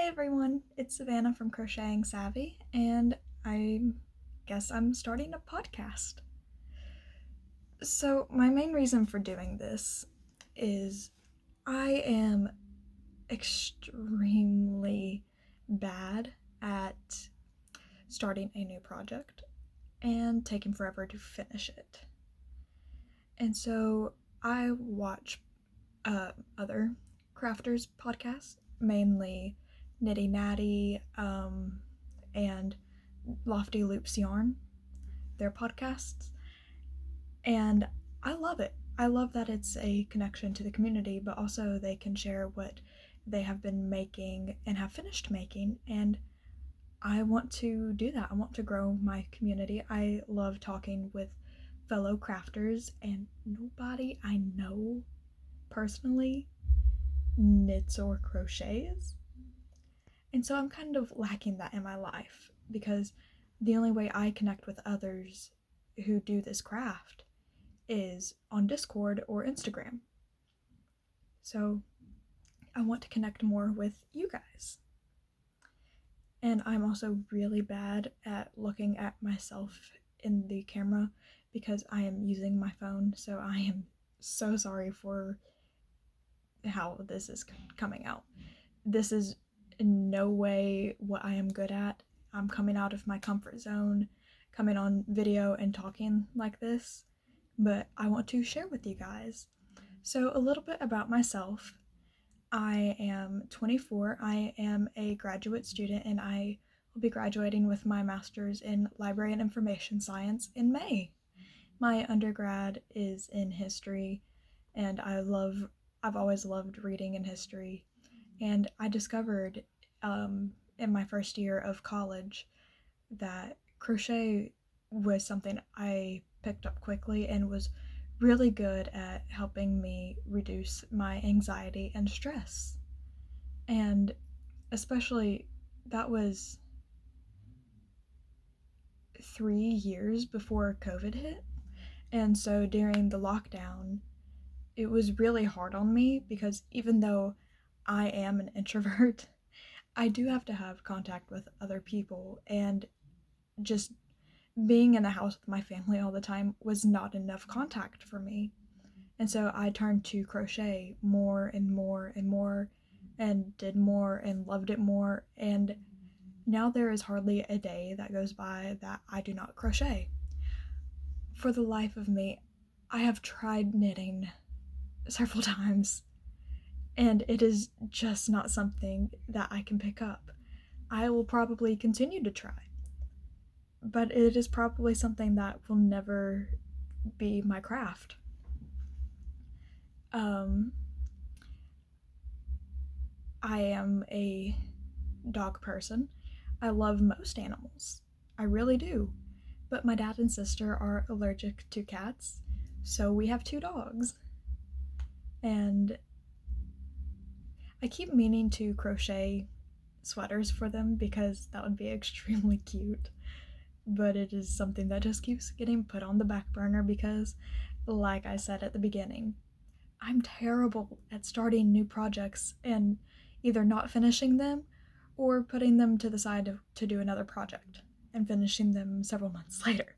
everyone, it's Savannah from Crocheting Savvy, and I guess I'm starting a podcast. So, my main reason for doing this is I am extremely bad at starting a new project and taking forever to finish it. And so, I watch other crafters' podcasts, mainly Nitty Natty, and Lofty Loops Yarn, their podcasts, and I love it. I love that it's a connection to the community, but also they can share what they have been making and have finished making, and I want to do that. I want to grow my community. I love talking with fellow crafters, and nobody I know personally knits or crochets. And so I'm kind of lacking that in my life because the only way I connect with others who do this craft is on Discord or Instagram. So I want to connect more with you guys. And I'm also really bad at looking at myself in the camera because I am using my phone, so I am so sorry for how this is coming out. This is in no way what I am good at. I'm coming out of my comfort zone, coming on video and talking like this, but I want to share with you guys. So, a little bit about myself. I am 24. I am a graduate student, and I will be graduating with my master's in library and information science in May. My undergrad is in history, and I've always loved reading and history. And I discovered in my first year of college that crochet was something I picked up quickly and was really good at helping me reduce my anxiety and stress. And especially, that was 3 years before COVID hit. And so during the lockdown, it was really hard on me because even though I am an introvert, I do have to have contact with other people, and just being in the house with my family all the time was not enough contact for me. And so I turned to crochet more and more and more and did more and loved it more. And now there is hardly a day that goes by that I do not crochet. For the life of me, I have tried knitting several times, and it is just not something that I can pick up. I will probably continue to try, but it is probably something that will never be my craft. I am a dog person. I love most animals. I really do. But my dad and sister are allergic to cats, so we have 2 dogs. And I keep meaning to crochet sweaters for them because that would be extremely cute. But it is something that just keeps getting put on the back burner because, like I said at the beginning, I'm terrible at starting new projects and either not finishing them or putting them to the side to do another project and finishing them several months later.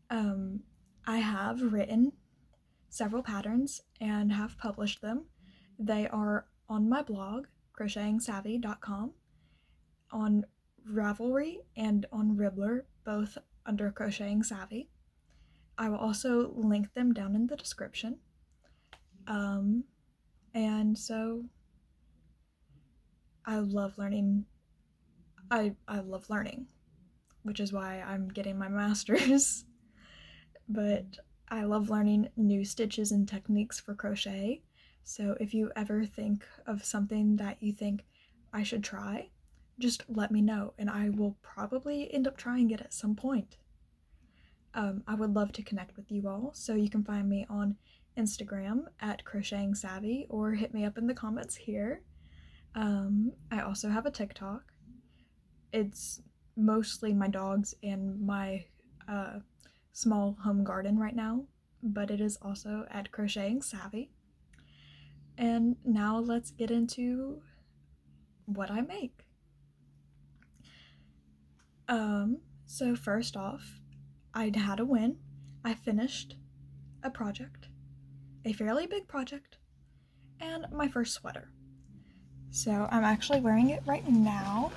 I have written several patterns and have published them. They are on my blog, CrochetingSavvy.com, on Ravelry and on Ribbler, both under Crocheting Savvy. I will also link them down in the description. And so I love learning. I love learning, which is why I'm getting my master's. But I love learning new stitches and techniques for crochet. So if you ever think of something that you think I should try, just let me know, and I will probably end up trying it at some point. I would love to connect with you all, so you can find me on Instagram at CrochetingSavvy or hit me up in the comments here. I also have a TikTok. It's mostly my dogs and my small home garden right now, but it is also at Crocheting Savvy. And now let's get into what I make. So first off, I had a win. I finished a project, a fairly big project, and my first sweater. So I'm actually wearing it right now.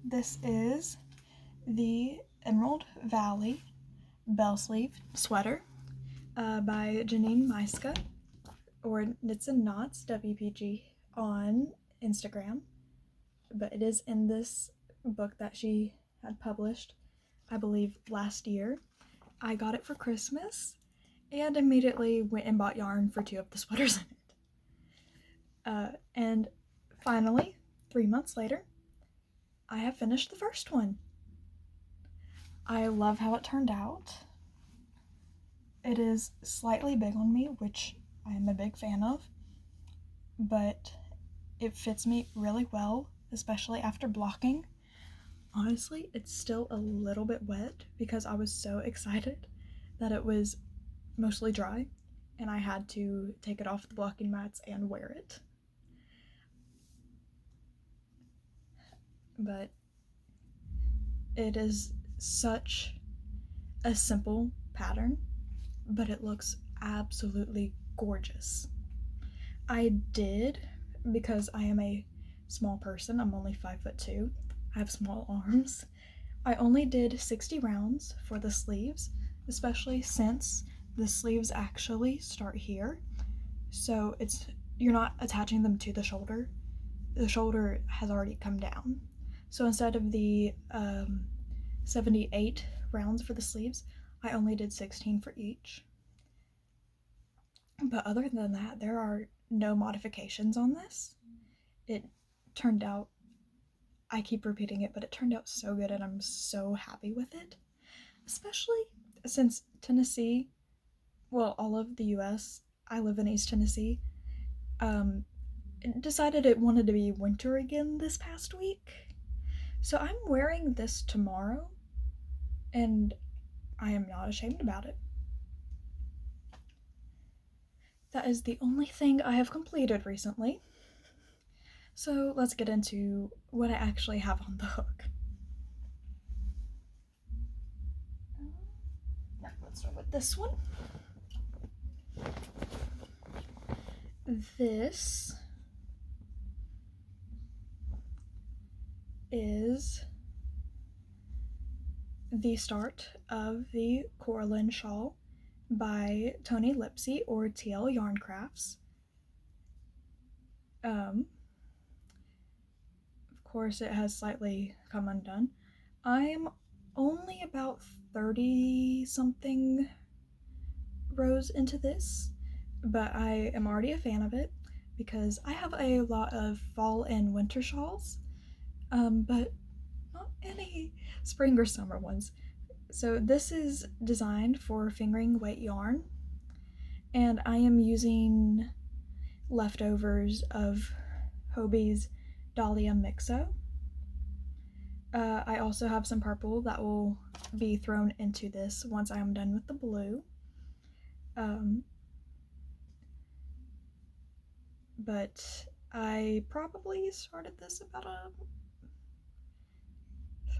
This is the Emerald Valley bell sleeve sweater by Janine Maiska, or Knits and Knots WPG on Instagram. But it is in this book that she had published, I believe, last year. I got it for Christmas and immediately went and bought yarn for 2 of the sweaters in it. And finally, 3 months later, I have finished the first one. I love how it turned out. It is slightly big on me, which I am a big fan of, but it fits me really well, especially after blocking. Honestly, it's still a little bit wet because I was so excited that it was mostly dry and I had to take it off the blocking mats and wear it. But it is such a simple pattern, but it looks absolutely gorgeous. I did, because I am a small person, I'm only 5'2", I have small arms, I only did 60 rounds for the sleeves, especially since the sleeves actually start here, so you're not attaching them to the shoulder. The shoulder has already come down. So instead of the 78 rounds for the sleeves, I only did 16 for each. But other than that, there are no modifications on this. It turned out, I keep repeating it, but it turned out so good and I'm so happy with it. Especially since Tennessee, well, all of the US, I live in East Tennessee, decided it wanted to be winter again this past week. So I'm wearing this tomorrow, and I am not ashamed about it. That is the only thing I have completed recently. So let's get into what I actually have on the hook. Now let's start with this one. This is the start of the Coraline shawl by Tony Lipsy, or TL Yarn Crafts. Of course, it has slightly come undone. I'm only about 30 something rows into this, but I am already a fan of it because I have a lot of fall and winter shawls, but not any spring or summer ones. So this is designed for fingering weight yarn, and I am using leftovers of Hobie's Dahlia Mixo. I also have some purple that will be thrown into this once I am done with the blue. But I probably started this about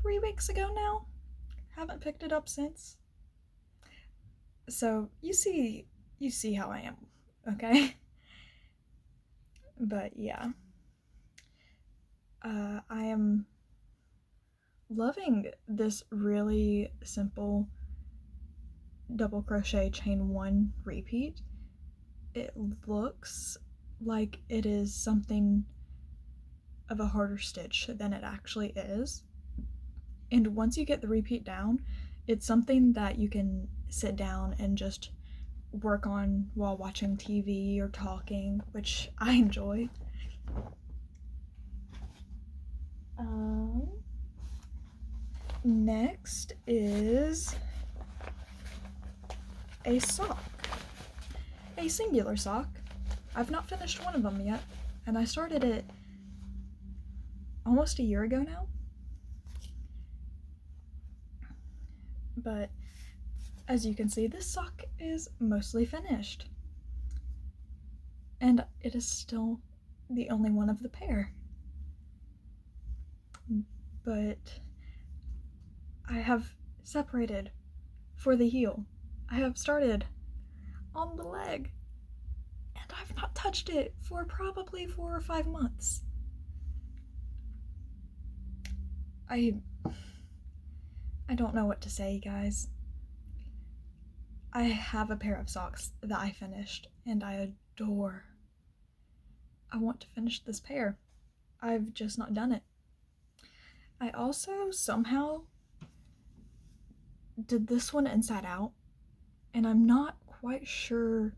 3 weeks ago now. Haven't picked it up since. So you see how I am, okay? But yeah. I am loving this really simple double crochet chain 1 repeat. It looks like it is something of a harder stitch than it actually is. And once you get the repeat down, it's something that you can sit down and just work on while watching TV or talking, which I enjoy. Next is a sock. A singular sock. I've not finished one of them yet, and I started it almost a year ago now. But as you can see, this sock is mostly finished. and it is still the only one of the pair. But I have separated for the heel. I have started on the leg, and I've not touched it for probably 4 or 5 months. I don't know what to say, guys. I have a pair of socks that I finished, and I adore. I want to finish this pair. I've just not done it. I also somehow did this one inside out, and I'm not quite sure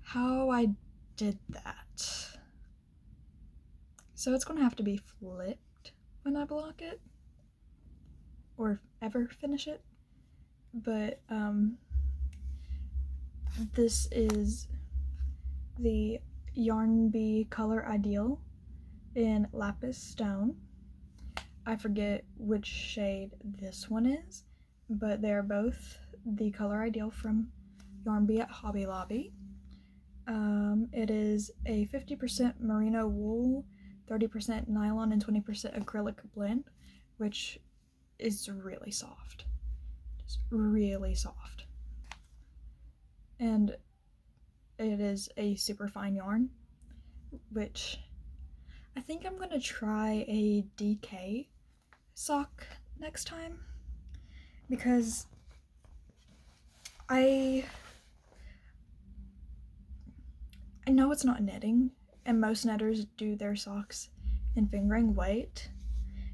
how I did that. So it's gonna have to be flipped when I block it, or ever finish it. But this is the Yarn Bee Color Ideal in Lapis Stone. I forget which shade this one is, but they are both the Color Ideal from Yarn Bee at Hobby Lobby. It is a 50% merino wool, 30% nylon, and 20% acrylic blend, which is really soft. It's really soft. And it is a super fine yarn, which I think I'm gonna try a DK sock next time, because I know it's not knitting, and most knitters do their socks in fingering weight,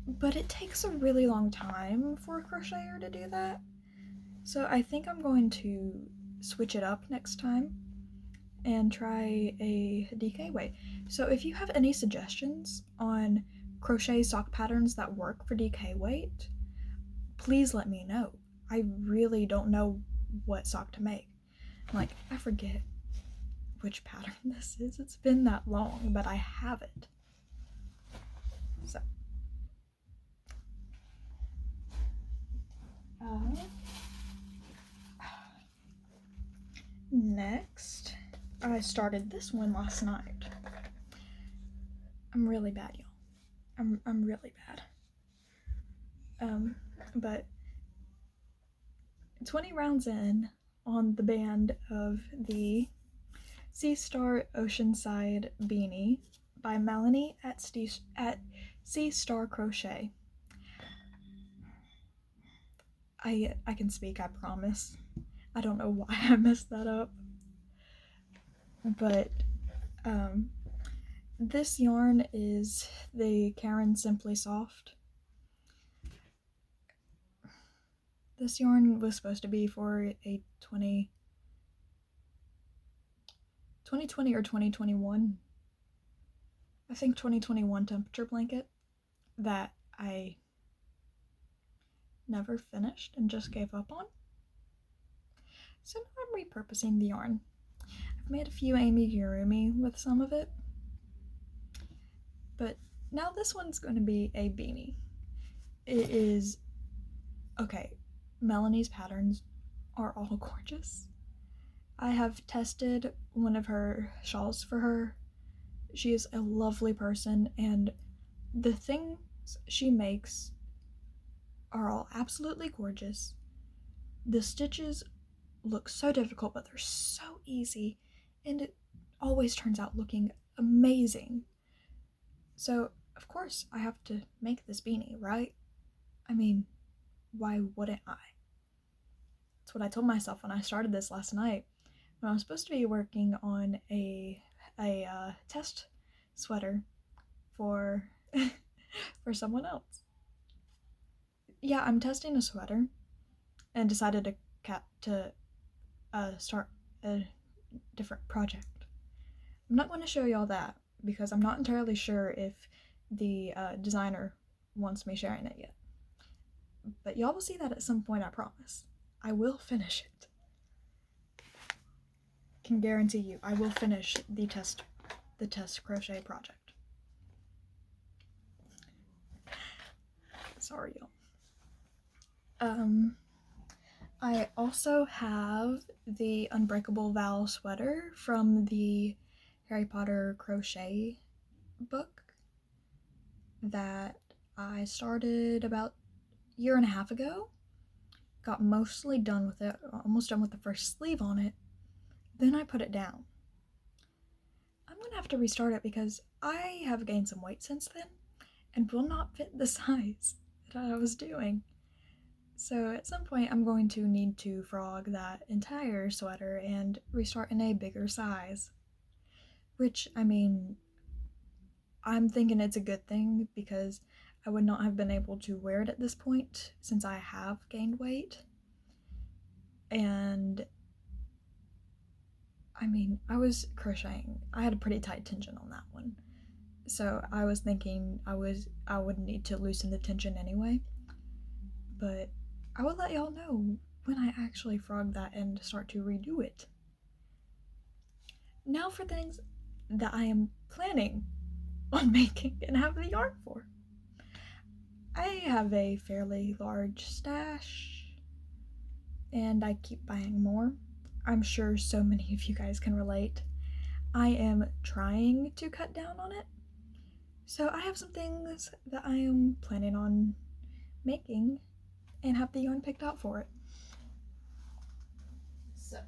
but it takes a really long time for a crocheter to do that. So I think I'm going to switch it up next time and try a DK weight. So if you have any suggestions on crochet sock patterns that work for DK weight, please let me know. I really don't know what sock to make. Like, I forget which pattern this is. It's been that long, but I have it. So next, I started this one last night. I'm really bad, y'all. I'm really bad. But 20 rounds in on the band of the Sea Star Oceanside Beanie by Melanie at Sea Star Crochet. I can speak, I promise. I don't know why I messed that up. But this yarn is the Karen Simply Soft. This yarn was supposed to be for a 2020 or 2021, I think 2021 temperature blanket that I never finished and just gave up on. So now I'm repurposing the yarn. I've made a few amigurumi with some of it, but now this one's going to be a beanie. It is, okay, Melanie's patterns are all gorgeous. I have tested one of her shawls for her. She is a lovely person, and the things she makes are all absolutely gorgeous. The stitches look so difficult, but they're so easy, and it always turns out looking amazing. So, of course, I have to make this beanie, right? I mean, why wouldn't I? That's what I told myself when I started this last night, when I was supposed to be working on a test sweater for for someone else. Yeah, I'm testing a sweater, and decided to start a different project. I'm not going to show y'all that because I'm not entirely sure if the designer wants me sharing it yet. But y'all will see that at some point, I promise. I will finish it. Can guarantee you, I will finish the test crochet project. Sorry, y'all. I also have the Unbreakable Val sweater from the Harry Potter crochet book that I started about a year and a half ago. Got mostly done with it, almost done with the first sleeve on it. Then I put it down. I'm gonna have to restart it because I have gained some weight since then and will not fit the size that I was doing. So at some point I'm going to need to frog that entire sweater and restart in a bigger size. Which, I mean, I'm thinking it's a good thing because I would not have been able to wear it at this point since I have gained weight. And I mean, I was crocheting. I had a pretty tight tension on that one. So I was thinking I would need to loosen the tension anyway. But I will let y'all know when I actually frog that and start to redo it. Now for things that I am planning on making and have the yarn for. I have a fairly large stash and I keep buying more. I'm sure so many of you guys can relate. I am trying to cut down on it. So I have some things that I am planning on making and have the yarn picked out for it. So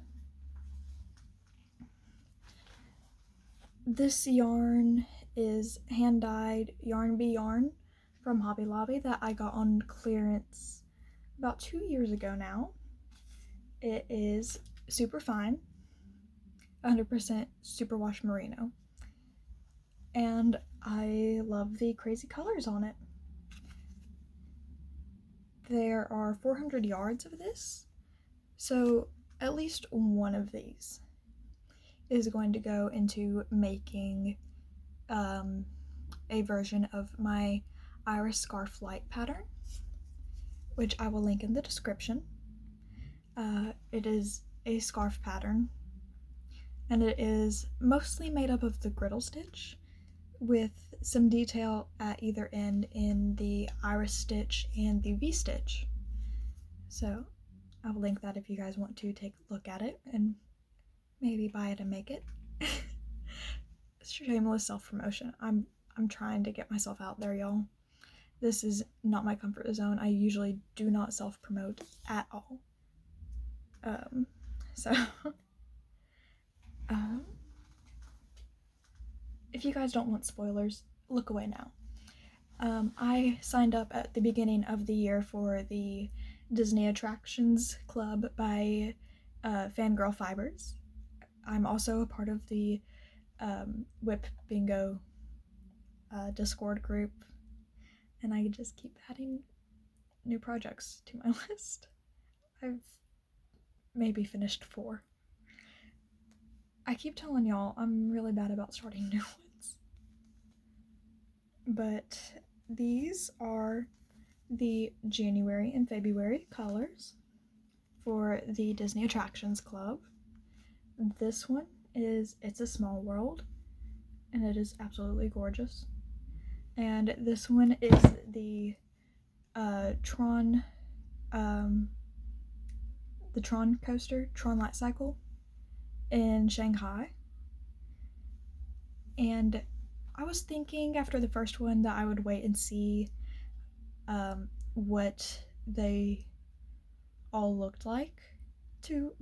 this yarn is hand-dyed Yarn Bee yarn from Hobby Lobby that I got on clearance about 2 years ago now. It is super fine, 100% superwash merino, and I love the crazy colors on it. There are 400 yards of this, so at least one of these is going to go into making a version of my Iris Scarf Light pattern, which I will link in the description. It is a scarf pattern, and it is mostly made up of the griddle stitch with some detail at either end in the iris stitch and the V-stitch. So I will link that if you guys want to take a look at it and maybe buy it and make it. Shameless self-promotion. I'm trying to get myself out there, y'all. This is not my comfort zone. I usually do not self-promote at all. So if you guys don't want spoilers, look away now. I signed up at the beginning of the year for the Disney Attractions Club by Fangirl Fibers. I'm also a part of the Whip Bingo Discord group, and I just keep adding new projects to my list. I've maybe finished 4. I keep telling y'all I'm really bad about starting new ones. But these are the January and February colors for the Disney Attractions Club. This one is It's a Small World, and it is absolutely gorgeous. And this one is the Tron coaster, Tron Light Cycle in Shanghai. And I was thinking after the first one that I would wait and see what they all looked like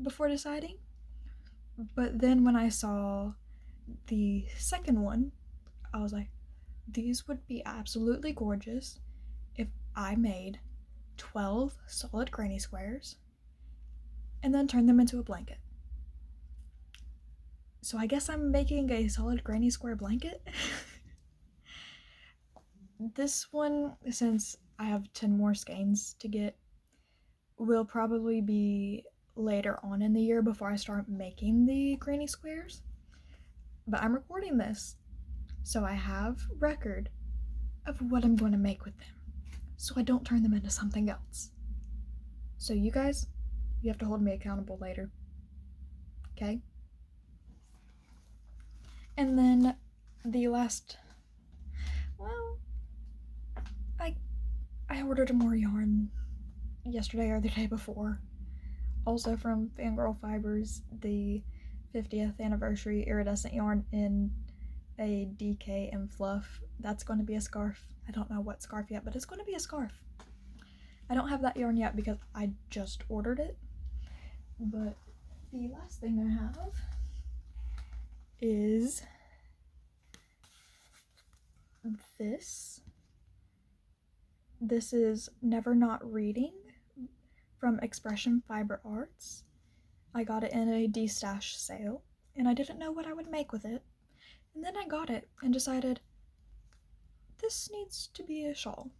before deciding. But then when I saw the second one, I was like, these would be absolutely gorgeous if I made 12 solid granny squares and then turned them into a blanket. So I guess I'm making a solid granny square blanket. This one, since I have 10 more skeins to get, will probably be later on in the year before I start making the granny squares. But I'm recording this, so I have record of what I'm going to make with them, so I don't turn them into something else. So you guys, you have to hold me accountable later, okay? And then the last, well, I ordered more yarn yesterday or the day before, also from Fangirl Fibers, the 50th anniversary iridescent yarn in a DK and fluff. That's going to be a scarf. I don't know what scarf yet, but it's going to be a scarf. I don't have that yarn yet because I just ordered it. But the last thing I have is this. This is Never Not Reading from Expression Fiber Arts. I got it in a de-stash sale, and I didn't know what I would make with it. And then I got it and decided this needs to be a shawl.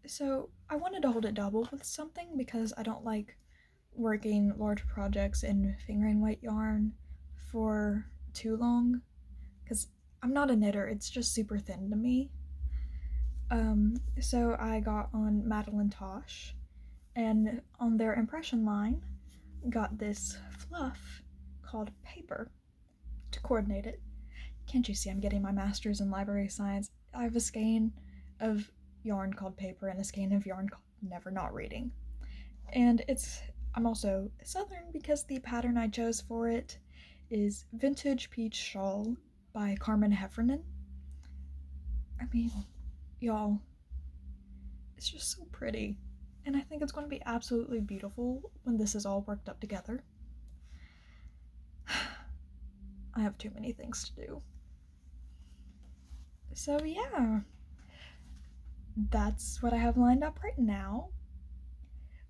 So I wanted to hold it double with something because I don't like working large projects in fingering weight yarn for too long because I'm not a knitter, it's just super thin to me. So I got on Madeline Tosh, and on their impression line got this fluff called Paper to coordinate it. Can't you see I'm getting my master's in library science? I have a skein of yarn called Paper and a skein of yarn called Never Not Reading. And I'm also Southern because the pattern I chose for it is Vintage Peach Shawl by Carmen Heffernan. I mean, y'all, it's just so pretty. And I think it's going to be absolutely beautiful when this is all worked up together. I have too many things to do. So yeah, that's what I have lined up right now.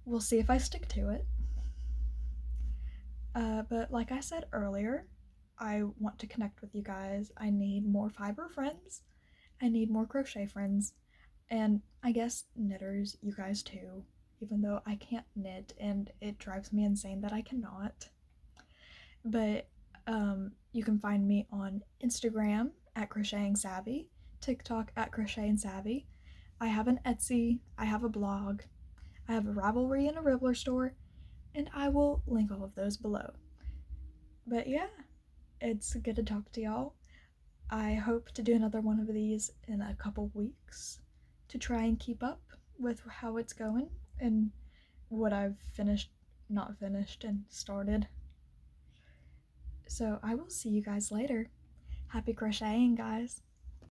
We'll see if I stick to it. But like I said earlier, I want to connect with you guys. I need more fiber friends. I need more crochet friends. And I guess knitters, you guys too, even though I can't knit and it drives me insane that I cannot. But you can find me on Instagram at CrochetingSavvy, TikTok at CrochetingSavvy. I have an Etsy, I have a blog, I have a Ravelry and a Ribbler store, and I will link all of those below. But yeah, it's good to talk to y'all. I hope to do another one of these in a couple weeks to try and keep up with how it's going and what I've finished, not finished, and started. So I will see you guys later. Happy crocheting, guys.